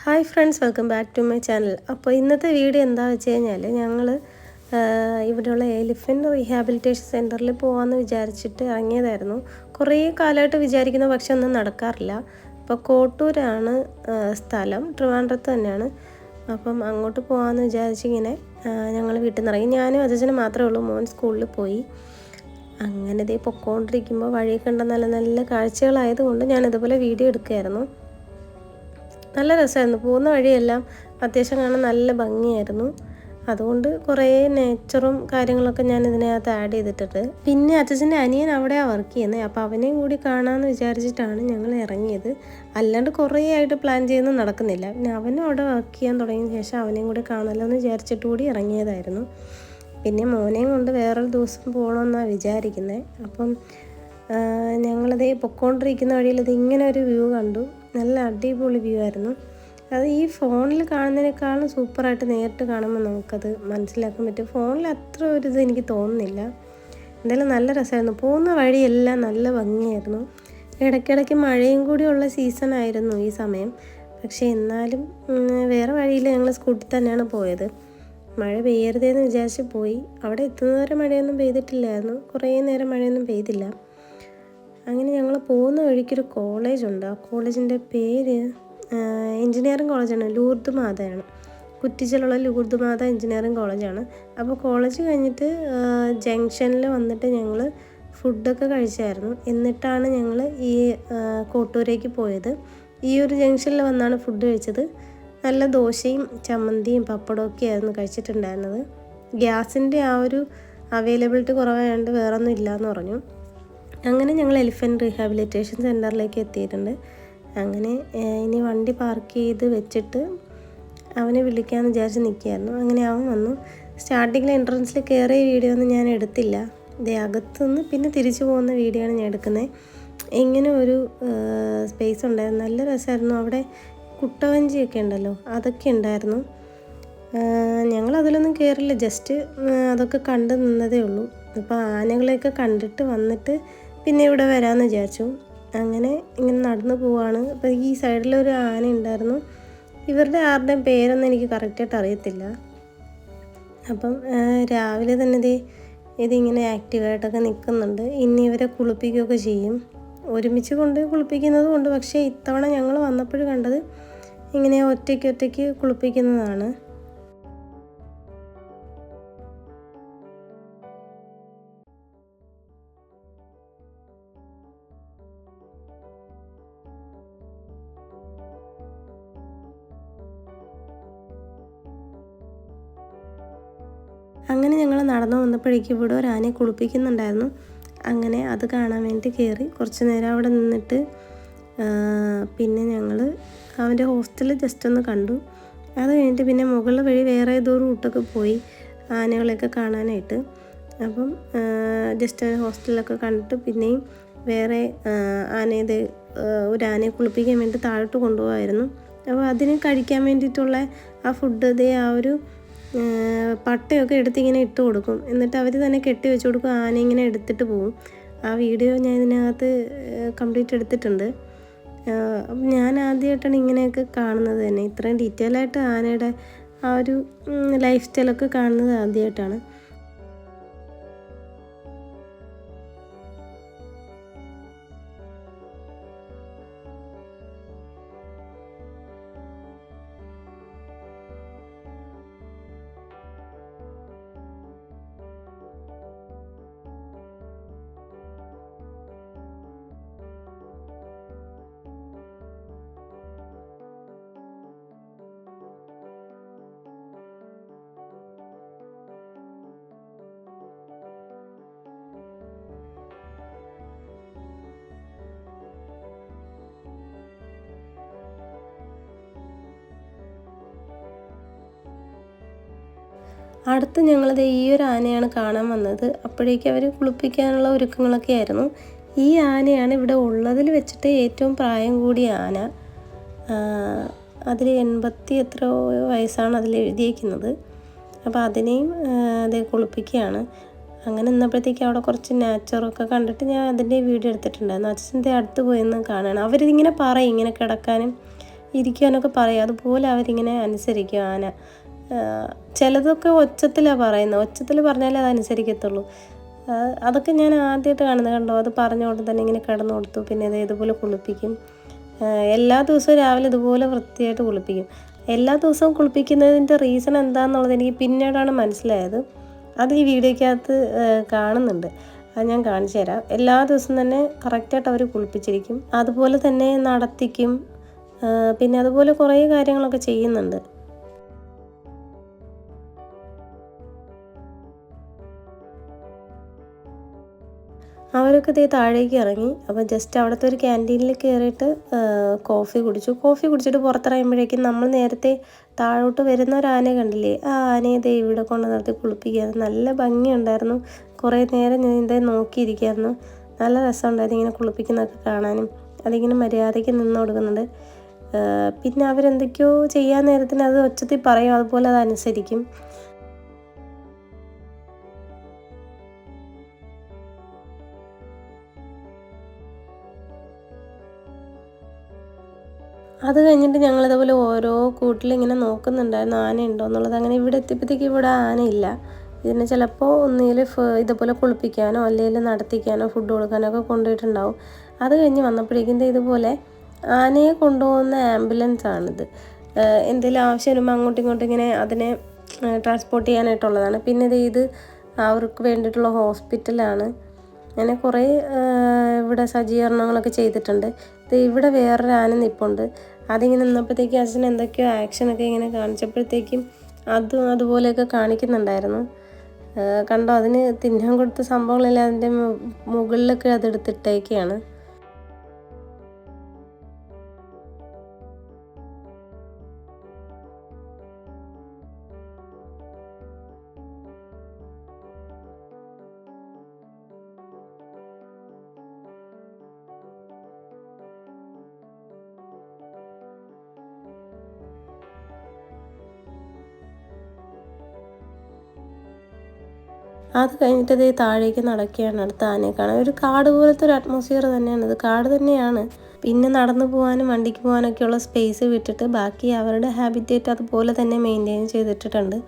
Hi friends, welcome back to my channel. അപ്പോൾ ഇന്നത്തെ video എന്താണെന്ന് വെച്ച് കഴിഞ്ഞാൽ ഞങ്ങൾ ഇവിടെയുള്ള എലിഫൻറ്റ് റീഹാബിലിറ്റേഷൻ സെൻറ്ററിൽ പോകാമെന്ന് വിചാരിച്ചിട്ട് ഇറങ്ങിയതായിരുന്നു. കുറേ കാലമായിട്ട് വിചാരിക്കുന്ന പക്ഷെ ഒന്നും നടക്കാറില്ല. അപ്പോൾ കോട്ടൂരാണ് സ്ഥലം, ട്രിവാൻഡ്രത്ത് തന്നെയാണ്. അപ്പം അങ്ങോട്ട് പോകാമെന്ന് വിചാരിച്ചിങ്ങനെ ഞങ്ങൾ വീട്ടിൽ നിന്ന് ഇറങ്ങി. ഞാനും അച്ഛനും മാത്രമേ ഉള്ളൂ. മോൻ സ്കൂളിൽ പോയി. അങ്ങനെ ഇതേ പൊക്കോണ്ടിരിക്കുമ്പോൾ വഴി കണ്ട നല്ല നല്ല കാഴ്ചകളായതുകൊണ്ട് ഞാനിതുപോലെ വീഡിയോ എടുക്കുകയായിരുന്നു. നല്ല രസമായിരുന്നു. പോകുന്ന വഴിയെല്ലാം അത്യാവശ്യം കാണാൻ നല്ല ഭംഗിയായിരുന്നു. അതുകൊണ്ട് കുറേ നേച്ചറും കാര്യങ്ങളൊക്കെ ഞാൻ ഇതിനകത്ത് ആഡ് ചെയ്തിട്ടുണ്ട്. പിന്നെ അച്ഛൻ്റെ അനിയൻ അവിടെയാണ് വർക്ക് ചെയ്യുന്നത്. അപ്പോൾ അവനെയും കൂടി കാണാമെന്ന് വിചാരിച്ചിട്ടാണ് ഞങ്ങൾ ഇറങ്ങിയത്. അല്ലാണ്ട് കുറേ ആയിട്ട് പ്ലാൻ ചെയ്യുന്നത് നടക്കുന്നില്ല. പിന്നെ അവനും അവിടെ വർക്ക് ചെയ്യാൻ തുടങ്ങിയ ശേഷം അവനെയും കൂടി കാണാമല്ലോ എന്ന് വിചാരിച്ചിട്ട് കൂടി ഇറങ്ങിയതായിരുന്നു. പിന്നെ മോനെയും കൊണ്ട് വേറൊരു ദിവസം പോകണമെന്നാണ് വിചാരിക്കുന്നത്. അപ്പം ഞങ്ങളത് പൊക്കോണ്ടിരിക്കുന്ന വഴിയിൽ ഇങ്ങനെ ഒരു വ്യൂ കണ്ടു. നല്ല അടിപൊളി വ്യൂ ആയിരുന്നു. അത് ഈ ഫോണിൽ കാണുന്നതിനേക്കാളും സൂപ്പറായിട്ട് നേരിട്ട് കാണുമ്പോൾ നമുക്കത് മനസ്സിലാക്കാൻ പറ്റും. ഫോണിൽ അത്ര ഒരു ഇത് എനിക്ക് തോന്നുന്നില്ല. എന്തായാലും നല്ല രസമായിരുന്നു. പോകുന്ന വഴിയെല്ലാം നല്ല ഭംഗിയായിരുന്നു. ഇടയ്ക്കിടയ്ക്ക് മഴയും കൂടിയുള്ള സീസണായിരുന്നു ഈ സമയം. പക്ഷേ എന്നാലും വേറെ വഴിയിൽ ഞങ്ങൾ സ്കൂട്ടിൽ തന്നെയാണ് പോയത്. മഴ പെയ്യരുതേന്ന് വിചാരിച്ച് പോയി. അവിടെ എത്തുന്നവരെ മഴയൊന്നും പെയ്തിട്ടില്ലായിരുന്നു. കുറേ നേരം മഴയൊന്നും പെയ്തില്ല. അങ്ങനെ ഞങ്ങൾ പോകുന്ന വഴിക്കൊരു കോളേജുണ്ട്. ആ കോളേജിൻ്റെ പേര് എൻജിനീയറിംഗ് കോളേജാണ്. ലൂർദ് മാതയാണ്. കുറ്റിച്ചിലുള്ള ലൂർദ് മാത എൻജിനീയറിംഗ് കോളേജാണ്. അപ്പോൾ കോളേജ് കഴിഞ്ഞിട്ട് ജംഗ്ഷനിൽ വന്നിട്ട് ഞങ്ങൾ ഫുഡൊക്കെ കഴിച്ചായിരുന്നു. എന്നിട്ടാണ് ഞങ്ങൾ ഈ കോട്ടൂരേക്ക് പോയത്. ഈ ഒരു ജംഗ്ഷനിൽ വന്നാണ് ഫുഡ് കഴിച്ചത്. നല്ല ദോശയും ചമ്മന്തിയും പപ്പടമൊക്കെ ആയിരുന്നു കഴിച്ചിട്ടുണ്ടായിരുന്നത്. ഗ്യാസിൻ്റെ ആ ഒരു അവൈലബിലിറ്റി കുറവായതുകൊണ്ട് വേറൊന്നും ഇല്ലയെന്ന് പറഞ്ഞു. അങ്ങനെ ഞങ്ങൾ എലിഫൻറ്റ് റീഹാബിലിറ്റേഷൻ സെൻറ്ററിലേക്ക് എത്തിയിട്ടുണ്ട്. അങ്ങനെ ഇനി വണ്ടി പാർക്ക് ചെയ്ത് വെച്ചിട്ട് അവനെ വിളിക്കാമെന്ന് വിചാരിച്ച് നിൽക്കുകയായിരുന്നു. അങ്ങനെ അവൻ വന്നു. സ്റ്റാർട്ടിങ്ങിൽ എൻട്രൻസിൽ കയറിയ വീഡിയോ ഒന്നും ഞാൻ എടുത്തില്ല. ഇതേ അകത്തുനിന്ന് പിന്നെ തിരിച്ചു പോകുന്ന വീഡിയോ ആണ് ഞാൻ എടുക്കുന്നത്. ഇങ്ങനെ ഒരു സ്പേസ് ഉണ്ടായിരുന്നു. നല്ല രസമായിരുന്നു. അവിടെ കുട്ടവഞ്ചിയൊക്കെ ഉണ്ടല്ലോ, അതൊക്കെ ഉണ്ടായിരുന്നു. ഞങ്ങളതിലൊന്നും കയറില്ല, ജസ്റ്റ് അതൊക്കെ കണ്ട് നിന്നതേ ഉള്ളൂ. അപ്പോൾ ആനകളെയൊക്കെ കണ്ടിട്ട് വന്നിട്ട് പിന്നെ ഇവിടെ വരാമെന്ന് വിചാരിച്ചു. അങ്ങനെ ഇങ്ങനെ നടന്നു പോവാണ്. അപ്പോൾ ഈ സൈഡിലൊരു ആന ഉണ്ടായിരുന്നു. ഇവരുടെ ആരുടെയും പേരൊന്നും എനിക്ക് കറക്റ്റായിട്ട് അറിയത്തില്ല. അപ്പം രാവിലെ തന്നെ ഇതിങ്ങനെ ആക്റ്റീവായിട്ടൊക്കെ നിൽക്കുന്നുണ്ട്. ഇനി ഇവരെ കുളിപ്പിക്കുകയൊക്കെ ചെയ്യും. ഒരുമിച്ച് കൊണ്ട് കുളിപ്പിക്കുന്നതും ഉണ്ട്. പക്ഷേ ഇത്തവണ ഞങ്ങൾ വന്നപ്പോൾ കണ്ടത് ഇങ്ങനെ ഒറ്റയ്ക്ക് കുളിപ്പിക്കുന്നതാണ്. അങ്ങനെ ഞങ്ങൾ നടന്നു വന്നപ്പോഴേക്കും ഇവിടെ ഒരു ആനയെ കുളിപ്പിക്കുന്നുണ്ടായിരുന്നു. അങ്ങനെ അത് കാണാൻ വേണ്ടി കയറി കുറച്ച് നേരം അവിടെ നിന്നിട്ട് പിന്നെ ഞങ്ങൾ അവൻ്റെ ഹോസ്റ്റൽ ജസ്റ്റ് ഒന്ന് കണ്ടു. അത് കഴിഞ്ഞിട്ട് പിന്നെ മുകളിൽ വഴി വേറെ ഏതോ റൂട്ടൊക്കെ പോയി ആനകളെയൊക്കെ കാണാനായിട്ട്. അപ്പം ജസ്റ്റ് ഹോസ്റ്റലൊക്കെ കണ്ടിട്ട് പിന്നെയും വേറെ ഒരു ആനയെ കുളിപ്പിക്കാൻ വേണ്ടി താഴോട്ട് കൊണ്ടുപോകാമായിരുന്നു. അപ്പോൾ അതിന് കഴിക്കാൻ വേണ്ടിയിട്ടുള്ള ആ ഫുഡ് ആ ഒരു പട്ടയൊക്കെ എടുത്തിങ്ങനെ ഇട്ട് കൊടുക്കും. എന്നിട്ട് അവർ തന്നെ കെട്ടി വെച്ച് കൊടുക്കും. ആന ഇങ്ങനെ എടുത്തിട്ട് പോകും. ആ വീഡിയോ ഞാൻ ഇതിനകത്ത് കംപ്ലീറ്റ് എടുത്തിട്ടുണ്ട്. ഞാൻ ആദ്യമായിട്ടാണ് ഇങ്ങനെയൊക്കെ കാണുന്നത് തന്നെ. ഇത്രയും ഡീറ്റെയിൽ ആയിട്ട് ആനയുടെ ആ ഒരു ലൈഫ് സ്റ്റൈലൊക്കെ കാണുന്നത് ആദ്യമായിട്ടാണ്. അടുത്ത് ഞങ്ങളത് ഈ ഒരു ആനയാണ് കാണാൻ വന്നത്. അപ്പോഴേക്കും അവർ കുളിപ്പിക്കാനുള്ള ഒരുക്കങ്ങളൊക്കെ ആയിരുന്നു. ഈ ആനയാണ് ഇവിടെ ഉള്ളതിൽ വെച്ചിട്ട് ഏറ്റവും പ്രായം കൂടിയ ആന. അതിൽ 80 എത്രയോ വയസ്സാണ് അതിൽ എഴുതിയിരിക്കുന്നത്. അപ്പോൾ അതിനെയും അതേ കുളിപ്പിക്കുകയാണ്. അങ്ങനെ നിന്നപ്പോഴത്തേക്ക് അവിടെ കുറച്ച് നാച്ചറൊക്കെ കണ്ടിട്ട് ഞാൻ അതിൻ്റെ വീഡിയോ എടുത്തിട്ടുണ്ടായിരുന്നു. അച്ഛൻ്റെ അടുത്ത് പോയെന്ന് കാണണം. അവരിങ്ങനെ പറയും ഇങ്ങനെ കിടക്കാനും ഇരിക്കാനൊക്കെ പറയും. അതുപോലെ അവരിങ്ങനെ അനുസരിക്കും ആന. ചിലതൊക്കെ ഒച്ചത്തിലാണ് പറയുന്നത്. ഒച്ചത്തിൽ പറഞ്ഞാലേ അത് അനുസരിക്കത്തുള്ളൂ. അതൊക്കെ ഞാൻ ആദ്യമായിട്ട് കാണുന്നത് കണ്ടോ. അത് പറഞ്ഞുകൊണ്ട് തന്നെ ഇങ്ങനെ കിടന്നു കൊടുത്തു. പിന്നെ അത് ഇതുപോലെ കുളിപ്പിക്കും. എല്ലാ ദിവസവും രാവിലെ ഇതുപോലെ വൃത്തിയായിട്ട് കുളിപ്പിക്കും. എല്ലാ ദിവസവും കുളിപ്പിക്കുന്നതിൻ്റെ റീസൺ എന്താണെന്നുള്ളത് എനിക്ക് പിന്നീടാണ് മനസ്സിലായത്. അത് ഈ വീഡിയോയ്ക്കകത്ത് കാണുന്നുണ്ട്. അത് ഞാൻ കാണിച്ചു തരാം. എല്ലാ ദിവസവും തന്നെ കറക്റ്റായിട്ട് അവർ കുളിപ്പിച്ചിരിക്കും. അതുപോലെ തന്നെ നടത്തിക്കും. പിന്നെ അതുപോലെ കുറേ കാര്യങ്ങളൊക്കെ ചെയ്യുന്നുണ്ട്. അവരൊക്കെ ഇതേ താഴേക്ക് ഇറങ്ങി. അപ്പോൾ ജസ്റ്റ് അവിടുത്തെ ഒരു ക്യാൻറ്റീനിൽ കയറിയിട്ട് കോഫി കുടിച്ചിട്ട് പുറത്തിറങ്ങുമ്പോഴേക്കും നമ്മൾ നേരത്തെ താഴോട്ട് വരുന്ന ഒരു ആനയെ കണ്ടില്ലേ, ആ ആനയെ ദേ ഇവിടെ കൊണ്ട് നിർത്തി കുളിപ്പിക്കുകയാണ്. നല്ല ഭംഗിയുണ്ടായിരുന്നു. കുറേ നേരം ഞാൻ ഇതേ നോക്കിയിരിക്കുകയായിരുന്നു. നല്ല രസമുണ്ടായിരുന്നു ഇങ്ങനെ കുളിപ്പിക്കുന്നതൊക്കെ കാണാനും. അതിങ്ങനെ മര്യാദയ്ക്ക് നിന്ന് കൊടുക്കുന്നുണ്ട്. പിന്നെ അവരെന്തൊക്കെയോ ചെയ്യാൻ നേരത്തിന് അത് ഒച്ചത്തിൽ പറയും, അതുപോലെ അത് അനുസരിക്കും. അത് കഴിഞ്ഞിട്ട് ഞങ്ങളിതേപോലെ ഓരോ കൂട്ടിലിങ്ങനെ നോക്കുന്നുണ്ടായിരുന്നു ആനയുണ്ടോ എന്നുള്ളത്. അങ്ങനെ ഇവിടെ എത്തിയപ്പോഴത്തേക്ക് ഇവിടെ ആനയില്ല. ഇതിനെ ചിലപ്പോൾ ഒന്നുകിൽ ഇതുപോലെ കുളിപ്പിക്കാനോ അല്ലെങ്കിൽ നടത്തിക്കാനോ ഫുഡ് കൊടുക്കാനോ ഒക്കെ കൊണ്ടുപോയിട്ടുണ്ടാവും. അത് കഴിഞ്ഞ് വന്നപ്പോഴേക്കും ഇതുപോലെ ആനയെ കൊണ്ടുപോകുന്ന ആംബുലൻസാണിത്. എന്തെങ്കിലും ആവശ്യം വരുമ്പോൾ അങ്ങോട്ടും ഇങ്ങോട്ടും ഇങ്ങനെ അതിനെ ട്രാൻസ്പോർട്ട് ചെയ്യാനായിട്ടുള്ളതാണ്. പിന്നെ ഇത് അവർക്ക് വേണ്ടിയിട്ടുള്ള ഹോസ്പിറ്റലാണ്. അങ്ങനെ കുറേ ഇവിടെ സജ്ജീകരണങ്ങളൊക്കെ ചെയ്തിട്ടുണ്ട്. ഇവിടെ വേറൊരു ആന നിൽപ്പുണ്ട്. അതിങ്ങനെ നിന്നപ്പോഴത്തേക്കും അച്ഛൻ എന്തൊക്കെയോ ആക്ഷനൊക്കെ ഇങ്ങനെ കാണിച്ചപ്പോഴത്തേക്കും അതുപോലെയൊക്കെ കാണിക്കുന്നുണ്ടായിരുന്നു. കണ്ടോ, അതിന് തിന്നാൻ കൊടുത്ത സംഭവങ്ങളെല്ലാം അതിൻ്റെ മുകളിലൊക്കെ അതെടുത്തിട്ടേക്കാണ്. അത് കഴിഞ്ഞിട്ട് ഇത് താഴേക്ക് നടക്കുകയാണ്. അടുത്ത ആനയെ കാണാൻ ഒരു കാട് പോലത്തെ ഒരു അറ്റ്മോസ്ഫിയർ തന്നെയാണ്. ഇത് കാട് തന്നെയാണ്. പിന്നെ നടന്നു പോകാനും വണ്ടിക്ക് പോകാനൊക്കെയുള്ള സ്പേസ് വിട്ടിട്ട് ബാക്കി അവരുടെ ഹാബിറ്റേറ്റ് അതുപോലെ തന്നെ മെയിൻറ്റെയിൻ ചെയ്തിട്ടുണ്ട്.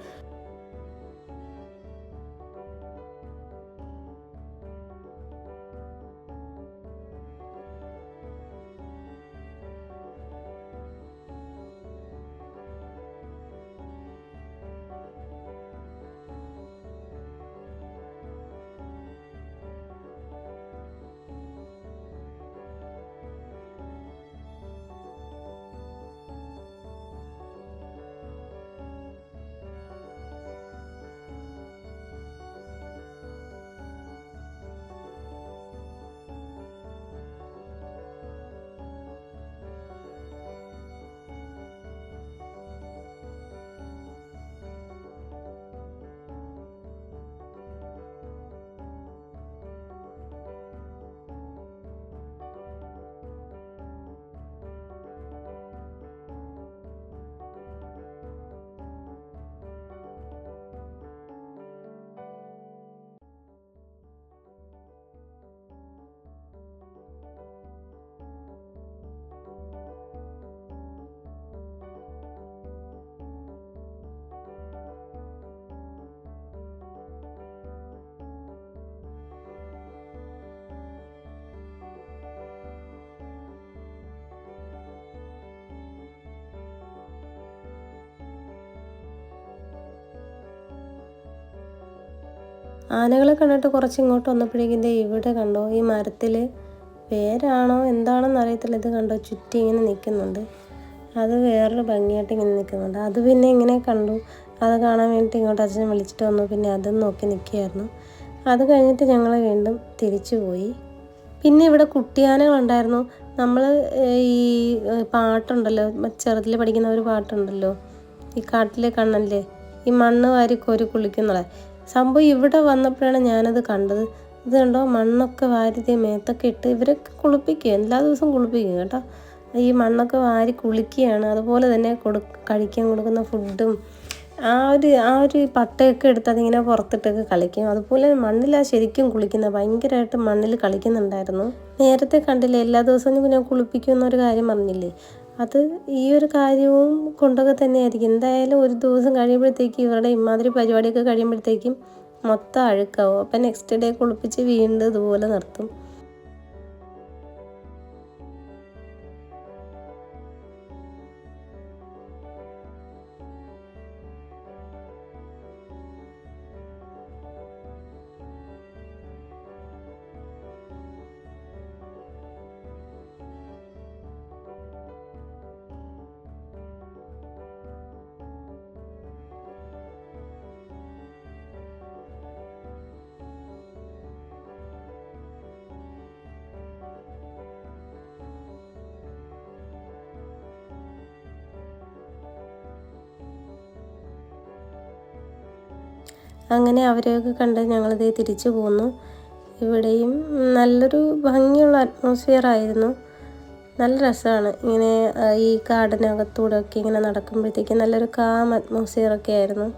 ആനകളെ കണ്ടിട്ട് കുറച്ച് ഇങ്ങോട്ട് വന്നപ്പോഴേക്കും ഇവിടെ കണ്ടോ, ഈ മരത്തിൽ വേരാണോ എന്താണെന്ന് അറിയത്തില്ല, ഇത് കണ്ടോ ചുറ്റി ഇങ്ങനെ നിൽക്കുന്നുണ്ട്. അത് വേറൊരു ഭംഗിയായിട്ട് ഇങ്ങനെ നിൽക്കുന്നുണ്ട്. അത് പിന്നെ ഇങ്ങനെ കണ്ടു. അത് കാണാൻ വേണ്ടിയിട്ട് ഇങ്ങോട്ട് അച്ഛൻ വിളിച്ചിട്ട് വന്നു. പിന്നെ അതും നോക്കി നിൽക്കുകയായിരുന്നു. അത് കഴിഞ്ഞിട്ട് ഞങ്ങൾ വീണ്ടും തിരിച്ചു പോയി. പിന്നെ ഇവിടെ കുട്ടിയാനകളുണ്ടായിരുന്നു. നമ്മൾ ഈ പാട്ടുണ്ടല്ലോ, ചെറുതിൽ പഠിക്കുന്ന ഒരു പാട്ടുണ്ടല്ലോ, ഈ കാട്ടിലെ കണ്ണല്ലേ, ഈ മണ്ണ് വാരി കോരി കുളിക്കുന്നത് സംഭവം ഇവിടെ വന്നപ്പോഴാണ് ഞാനത് കണ്ടത്. ഇത് കണ്ടോ, മണ്ണൊക്കെ വാരി മേത്തൊക്കെ ഇട്ട് ഇവരൊക്കെ കുളിപ്പിക്കുക, എല്ലാ ദിവസവും കുളിപ്പിക്കും കേട്ടോ. ഈ മണ്ണൊക്കെ വാരി കുളിക്കുകയാണ്. അതുപോലെ തന്നെ കഴിക്കാൻ കൊടുക്കുന്ന ഫുഡും ആ ഒരു പട്ടയൊക്കെ എടുത്ത് അതിങ്ങനെ പുറത്തിട്ടൊക്കെ കളിക്കും. അതുപോലെ മണ്ണിലാണ് ശരിക്കും കുളിക്കുന്നത്. ഭയങ്കരമായിട്ട് മണ്ണിൽ കളിക്കുന്നുണ്ടായിരുന്നു. നേരത്തെ കണ്ടില്ലേ, എല്ലാ ദിവസവും പിന്നെ കുളിപ്പിക്കുമെന്നൊരു കാര്യം പറഞ്ഞില്ലേ, അത് ഈ ഒരു കാര്യവും കൊണ്ടൊക്കെ തന്നെയായിരിക്കും. എന്തായാലും ഒരു ദിവസം കഴിയുമ്പോഴത്തേക്കും ഇവരുടെ ഇമാതിരി പരിപാടിയൊക്കെ കഴിയുമ്പോഴത്തേക്കും മൊത്തം അഴുക്കാവും. അപ്പം നെക്സ്റ്റ് ഡേ കുളിപ്പിച്ച് വീണ്ടും ഇതുപോലെ നിർത്തും. അങ്ങനെ അവരെയൊക്കെ കണ്ട് ഞങ്ങളിതേ തിരിച്ചു പോന്നു. ഇവിടെയും നല്ലൊരു ഭംഗിയുള്ള അറ്റ്മോസ്ഫിയർ ആയിരുന്നു. നല്ല രസമാണ് ഇങ്ങനെ ഈ കാടിനകത്തൂടെ ഒക്കെ ഇങ്ങനെ നടക്കുമ്പോഴത്തേക്കും നല്ലൊരു കാം അറ്റ്മോസ്ഫിയർ ഒക്കെ ആയിരുന്നു.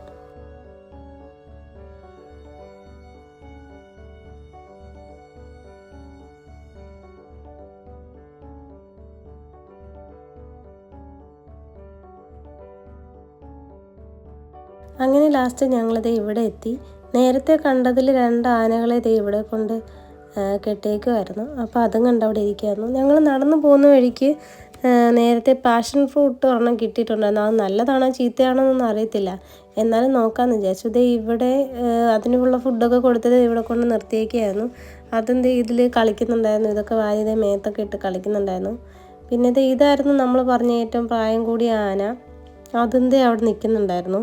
അങ്ങനെ ലാസ്റ്റ് ഞങ്ങളിത് ഇവിടെ എത്തി. നേരത്തെ കണ്ടതിൽ 2 ആനകളെ ദേ ഇവിടെ കൊണ്ട് കെട്ടിയേക്കുമായിരുന്നു. അപ്പോൾ അതും കണ്ട് അവിടെ ഇരിക്കുമായിരുന്നു. ഞങ്ങൾ നടന്നു പോകുന്ന വഴിക്ക് നേരത്തെ പാഷൻ ഫ്രൂട്ട് ഒരെണ്ണം കിട്ടിയിട്ടുണ്ടായിരുന്നു. അത് നല്ലതാണോ ചീത്തയാണോ എന്നൊന്നും അറിയത്തില്ല, എന്നാലും നോക്കാമെന്ന് വിചാരിച്ചു. ദേ ഇവിടെ അതിനുള്ള ഫുഡൊക്കെ കൊടുത്തത് ഇവിടെ കൊണ്ട് നിർത്തിയേക്കായിരുന്നു. അതെന്ത് ഇതിൽ കളിക്കുന്നുണ്ടായിരുന്നു, ഇതൊക്കെ വാരിതേ മേത്തൊക്കെ ഇട്ട് കളിക്കുന്നുണ്ടായിരുന്നു. പിന്നെ ഇതായിരുന്നു നമ്മൾ പറഞ്ഞ ഏറ്റവും പ്രായം കൂടിയ ആന. അതെന്തേ അവിടെ നിൽക്കുന്നുണ്ടായിരുന്നു.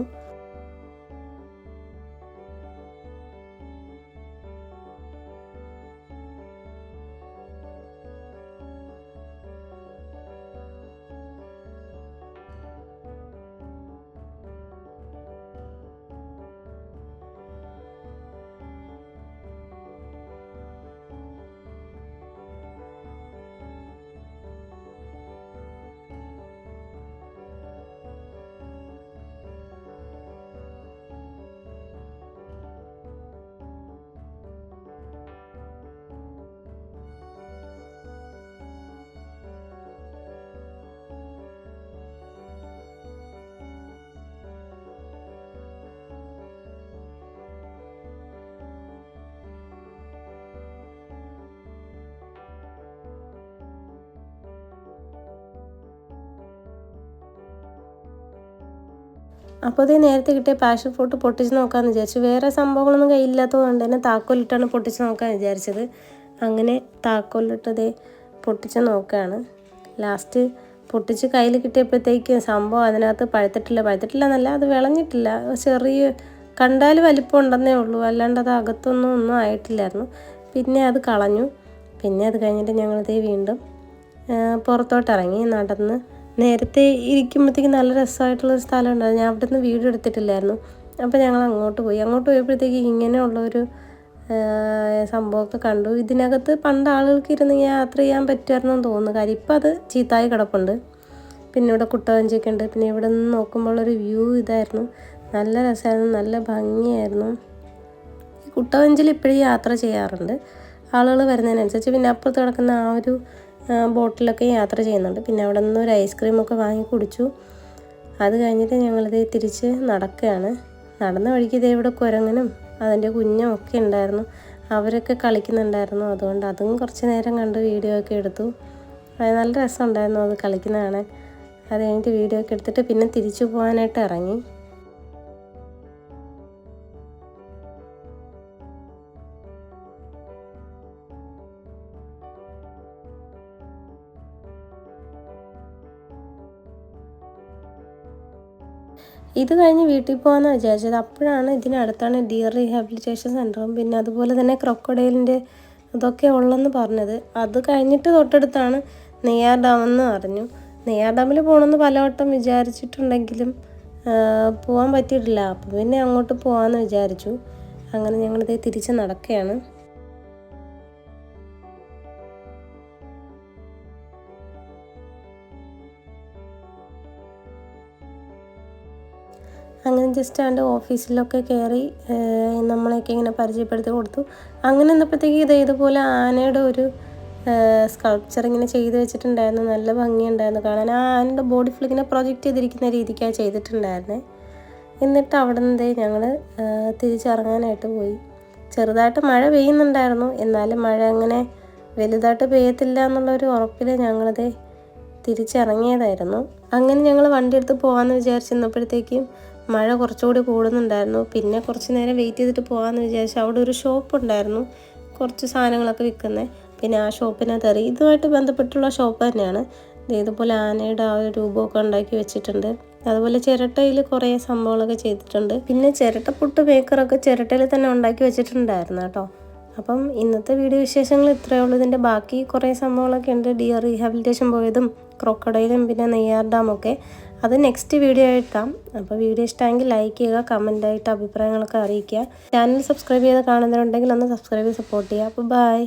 അപ്പോൾ ഇത് നേരത്തെ കിട്ടിയ പാഷൻ ഫ്രൂട്ട് പൊട്ടിച്ച് നോക്കാമെന്ന് വിചാരിച്ചു. വേറെ സംഭവങ്ങളൊന്നും കയ്യിലില്ലാത്തതുകൊണ്ട് തന്നെ താക്കോലിട്ടാണ് പൊട്ടിച്ച് നോക്കാൻ വിചാരിച്ചത്. അങ്ങനെ താക്കോലിട്ടത് പൊട്ടിച്ച് നോക്കുകയാണ്. ലാസ്റ്റ് പൊട്ടിച്ച് കയ്യിൽ കിട്ടിയപ്പോഴത്തേക്ക് സംഭവം അതിനകത്ത് പഴുത്തിട്ടില്ല എന്നല്ല, അത് വിളഞ്ഞിട്ടില്ല. ചെറിയ കണ്ടാൽ വലിപ്പം ഉണ്ടെന്നേ ഉള്ളൂ, അല്ലാണ്ട് അത് ഒന്നും ആയിട്ടില്ലായിരുന്നു. പിന്നെ അത് കളഞ്ഞു. പിന്നെ അത് കഴിഞ്ഞിട്ട് ഞങ്ങളിതേ വീണ്ടും പുറത്തോട്ടിറങ്ങി നടന്ന്. നേരത്തെ ഇരിക്കുമ്പോഴത്തേക്ക് നല്ല രസമായിട്ടുള്ളൊരു സ്ഥലം ഉണ്ടായിരുന്നു. ഞാൻ അവിടെ നിന്ന് വീഡിയോ എടുത്തിട്ടില്ലായിരുന്നു. അപ്പോൾ ഞങ്ങൾ അങ്ങോട്ട് പോയപ്പോഴത്തേക്ക് ഇങ്ങനെയുള്ളൊരു സംഭവമൊക്കെ കണ്ടു. ഇതിനകത്ത് പണ്ട് ആളുകൾക്ക് ഇരുന്ന് യാത്ര ചെയ്യാൻ പറ്റുമായിരുന്നു എന്ന് തോന്നുന്നു. കാര്യം ഇപ്പം അത് ചീത്തായി കിടപ്പുണ്ട്. പിന്നെ ഇവിടെ കുട്ടവഞ്ചിയൊക്കെ ഉണ്ട്. പിന്നെ ഇവിടെ നിന്ന് നോക്കുമ്പോഴൊരു വ്യൂ ഇതായിരുന്നു. നല്ല രസമായിരുന്നു, നല്ല ഭംഗിയായിരുന്നു. ഈ കുട്ടവഞ്ചിയിൽ ഇപ്പോഴും യാത്ര ചെയ്യാറുണ്ട് ആളുകൾ വരുന്നതിനനുസരിച്ച്. പിന്നെ അപ്പുറത്ത് കിടക്കുന്ന ആ ഒരു ബോട്ടിലൊക്കെ യാത്ര ചെയ്യുന്നുണ്ട്. പിന്നെ അവിടെ നിന്ന് ഒരു ഐസ്ക്രീമൊക്കെ വാങ്ങി കുടിച്ചു. അത് കഴിഞ്ഞിട്ട് ഞങ്ങളിത് തിരിച്ച് നടക്കുകയാണ്. നടന്ന വഴിക്ക് ഇതേ ഇവിടെ കുരങ്ങനും അതിൻ്റെ കുഞ്ഞും ഒക്കെ ഉണ്ടായിരുന്നു. അവരൊക്കെ കളിക്കുന്നുണ്ടായിരുന്നു. അതുകൊണ്ട് അതും കുറച്ച് നേരം കണ്ട് വീഡിയോ ഒക്കെ എടുത്തു. നല്ല രസമുണ്ടായിരുന്നു അത് കളിക്കുന്ന കാണാൻ. അത് കഴിഞ്ഞിട്ട് വീഡിയോ ഒക്കെ എടുത്തിട്ട് പിന്നെ തിരിച്ചു പോകാനായിട്ട് ഇറങ്ങി. ഇത് കഴിഞ്ഞ് വീട്ടിൽ പോകാമെന്ന് വിചാരിച്ചത്. അപ്പോഴാണ് ഇതിനടുത്താണ് ഡിയർ റീഹാബിലിറ്റേഷൻ സെൻറ്ററും പിന്നെ അതുപോലെ തന്നെ ക്രൊക്കഡൈലിൻ്റെ ഇതൊക്കെ ഉള്ളെന്ന് പറഞ്ഞത്. അത് കഴിഞ്ഞിട്ട് തൊട്ടടുത്താണ് നെയ്യാർ ഡാമെന്ന് പറഞ്ഞു. നെയ്യാർ ഡാമിൽ പോകണമെന്ന് പലവട്ടം വിചാരിച്ചിട്ടുണ്ടെങ്കിലും പോകാൻ പറ്റിയിട്ടില്ല. അപ്പോൾ പിന്നെ അങ്ങോട്ട് പോകാമെന്ന് വിചാരിച്ചു. അങ്ങനെ ഞങ്ങളിത് തിരിച്ച് നടക്കുകയാണ്. അങ്ങനെ ജസ്റ്റ് എൻ്റെ ഓഫീസിലൊക്കെ കയറി നമ്മളെയൊക്കെ ഇങ്ങനെ പരിചയപ്പെടുത്തി കൊടുത്തു. അങ്ങനെ നിന്നപ്പോഴത്തേക്ക് ഇതുപോലെ ആനയുടെ ഒരു സ്കൾപ്ചർ ഇങ്ങനെ ചെയ്ത് വെച്ചിട്ടുണ്ടായിരുന്നു. നല്ല ഭംഗിയുണ്ടായിരുന്നു കാണാൻ. ആ ആനയുടെ ബോഡി ഫുൾ ഇങ്ങനെ പ്രൊജക്റ്റ് ചെയ്തിരിക്കുന്ന രീതിക്കാണ് ചെയ്തിട്ടുണ്ടായിരുന്നത്. എന്നിട്ട് അവിടെ നിന്ന് ഞങ്ങൾ തിരിച്ചിറങ്ങാനായിട്ട് പോയി. ചെറുതായിട്ട് മഴ പെയ്യുന്നുണ്ടായിരുന്നു, എന്നാലും മഴ അങ്ങനെ വലുതായിട്ട് പെയ്യത്തില്ല എന്നുള്ളൊരു ഉറപ്പിൽ ഞങ്ങളത് തിരിച്ചിറങ്ങിയതായിരുന്നു. അങ്ങനെ ഞങ്ങൾ വണ്ടി എടുത്ത് പോകാമെന്ന് വിചാരിച്ചിരുന്നപ്പോഴത്തേക്കും മഴ കുറച്ചുകൂടി കൂടുന്നുണ്ടായിരുന്നു. പിന്നെ കുറച്ച് നേരം വെയിറ്റ് ചെയ്തിട്ട് പോകാമെന്ന് വിചാരിച്ചു. അവിടെ ഒരു ഷോപ്പ് ഉണ്ടായിരുന്നു, കുറച്ച് സാധനങ്ങളൊക്കെ വിൽക്കുന്നത്. പിന്നെ ആ ഷോപ്പിനകത്ത് ഇതുമായിട്ട് ബന്ധപ്പെട്ടുള്ള ഷോപ്പ് തന്നെയാണ്. ഇതുപോലെ ആനയുടെ ആ ഒരു രൂപമൊക്കെ ഉണ്ടാക്കി വെച്ചിട്ടുണ്ട്. അതുപോലെ ചിരട്ടയിൽ കുറേ സംഭവങ്ങളൊക്കെ ചെയ്തിട്ടുണ്ട്. പിന്നെ ചിരട്ടപ്പുട്ട് മേക്കറൊക്കെ ചിരട്ടയിൽ തന്നെ ഉണ്ടാക്കി വെച്ചിട്ടുണ്ടായിരുന്നു കേട്ടോ. അപ്പം ഇന്നത്തെ വീഡിയോ വിശേഷങ്ങൾ ഇത്രയേ ഉള്ളൂ. ഇതിൻ്റെ ബാക്കി കുറേ സംഭവങ്ങളൊക്കെ ഉണ്ട്. ഡിയർ റീഹാബിലിറ്റേഷൻ പോയതും ക്രോക്കഡൈലും പിന്നെ നെയ്യാർ ഡാമൊക്കെ അത് നെക്സ്റ്റ് വീഡിയോ ആയിട്ടാം. അപ്പോൾ വീഡിയോ ഇഷ്ടമെങ്കിൽ ലൈക്ക് ചെയ്യുക, കമൻറ്റായിട്ട് അഭിപ്രായങ്ങളൊക്കെ അറിയിക്കുക. ചാനൽ സബ്സ്ക്രൈബ് ചെയ്ത് കാണുന്നവരുണ്ടെങ്കിൽ ഒന്ന് സബ്സ്ക്രൈബ് ചെയ്ത് സപ്പോർട്ട് ചെയ്യുക. അപ്പോൾ ബൈ.